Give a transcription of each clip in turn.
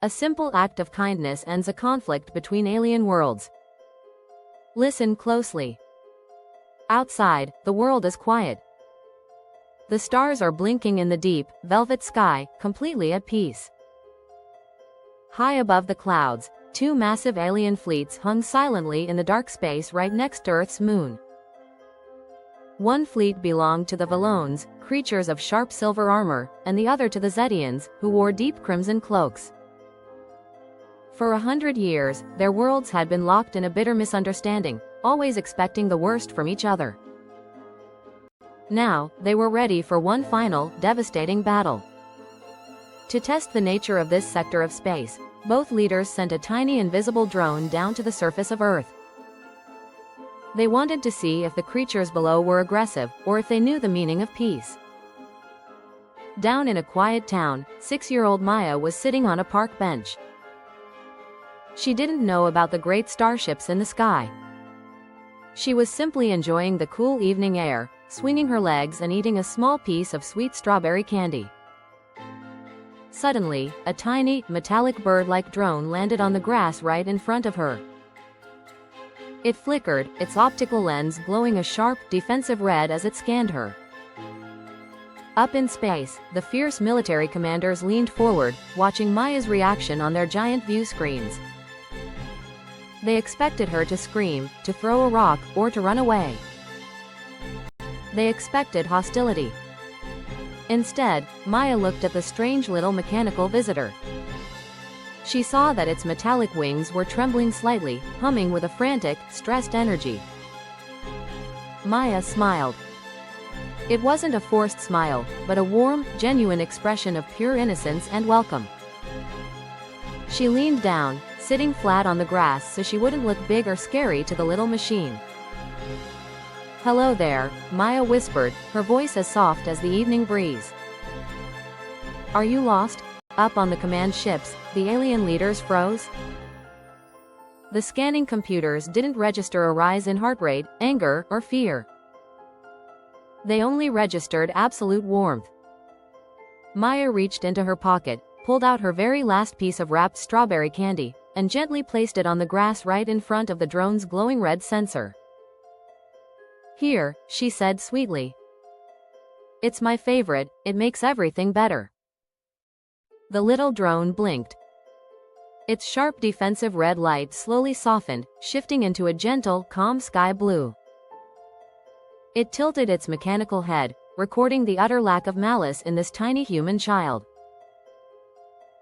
A simple act of kindness ends a conflict between alien worlds. Listen closely. Outside, the world is quiet. The stars are blinking in the deep, velvet sky, completely at peace. High above the clouds, two massive alien fleets hung silently in the dark space right next to Earth's moon. One fleet belonged to the Valones, creatures of sharp silver armor, and the other to the Zetians, who wore deep crimson cloaks. For 100 years, their worlds had been locked in a bitter misunderstanding, always expecting the worst from each other. Now, they were ready for one final, devastating battle. To test the nature of this sector of space, both leaders sent a tiny invisible drone down to the surface of Earth. They wanted to see if the creatures below were aggressive, or if they knew the meaning of peace. Down in a quiet town, 6-year-old Maya was sitting on a park bench. She didn't know about the great starships in the sky. She was simply enjoying the cool evening air, swinging her legs and eating a small piece of sweet strawberry candy. Suddenly, a tiny, metallic bird-like drone landed on the grass right in front of her. It flickered, its optical lens glowing a sharp, defensive red as it scanned her. Up in space, the fierce military commanders leaned forward, watching Maya's reaction on their giant view screens. They expected her to scream, to throw a rock, or to run away. They expected hostility. Instead, Maya looked at the strange little mechanical visitor. She saw that its metallic wings were trembling slightly, humming with a frantic, stressed energy. Maya smiled. It wasn't a forced smile, but a warm, genuine expression of pure innocence and welcome. She leaned down, sitting flat on the grass so she wouldn't look big or scary to the little machine. "Hello there," Maya whispered, her voice as soft as the evening breeze. "Are you lost?" Up on the command ships, the alien leaders froze. The scanning computers didn't register a rise in heart rate, anger, or fear. They only registered absolute warmth. Maya reached into her pocket, pulled out her very last piece of wrapped strawberry candy, and gently placed it on the grass right in front of the drone's glowing red sensor. "Here," she said sweetly. "It's my favorite, it makes everything better." The little drone blinked. Its sharp defensive red light slowly softened, shifting into a gentle, calm sky blue. It tilted its mechanical head, recording the utter lack of malice in this tiny human child.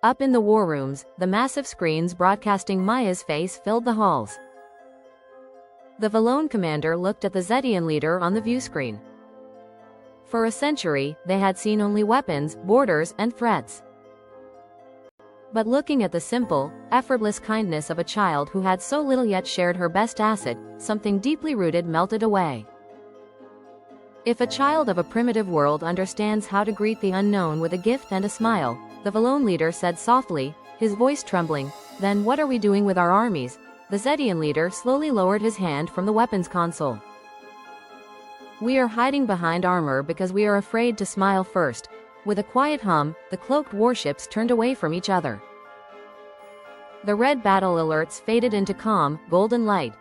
Up in the war rooms, the massive screens broadcasting Maya's face filled the halls. The Valone commander looked at the Zetian leader on the viewscreen. For a century, they had seen only weapons, borders, and threats. But looking at the simple, effortless kindness of a child who had so little yet shared her best asset, something deeply rooted melted away. If a child of a primitive world understands how to greet the unknown with a gift and a smile, the Valone leader said softly, his voice trembling, "Then what are we doing with our armies?" The Zetian leader slowly lowered his hand from the weapons console. "We are hiding behind armor because we are afraid to smile first." With a quiet hum, the cloaked warships turned away from each other. The red battle alerts faded into calm, golden light.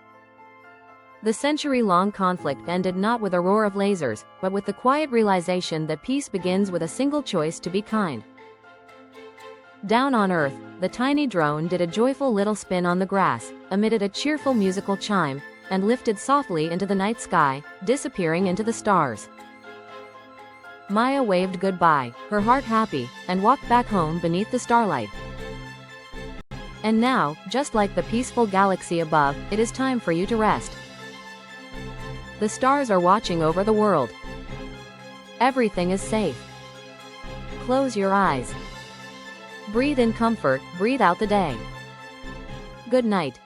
The century-long conflict ended not with a roar of lasers, but with the quiet realization that peace begins with a single choice to be kind. Down on Earth, the tiny drone did a joyful little spin on the grass, emitted a cheerful musical chime, and lifted softly into the night sky, disappearing into the stars. Maya waved goodbye, her heart happy, and walked back home beneath the starlight. And now, just like the peaceful galaxy above, it is time for you to rest. The stars are watching over the world. Everything is safe. Close your eyes. Breathe in comfort, breathe out the day. Good night.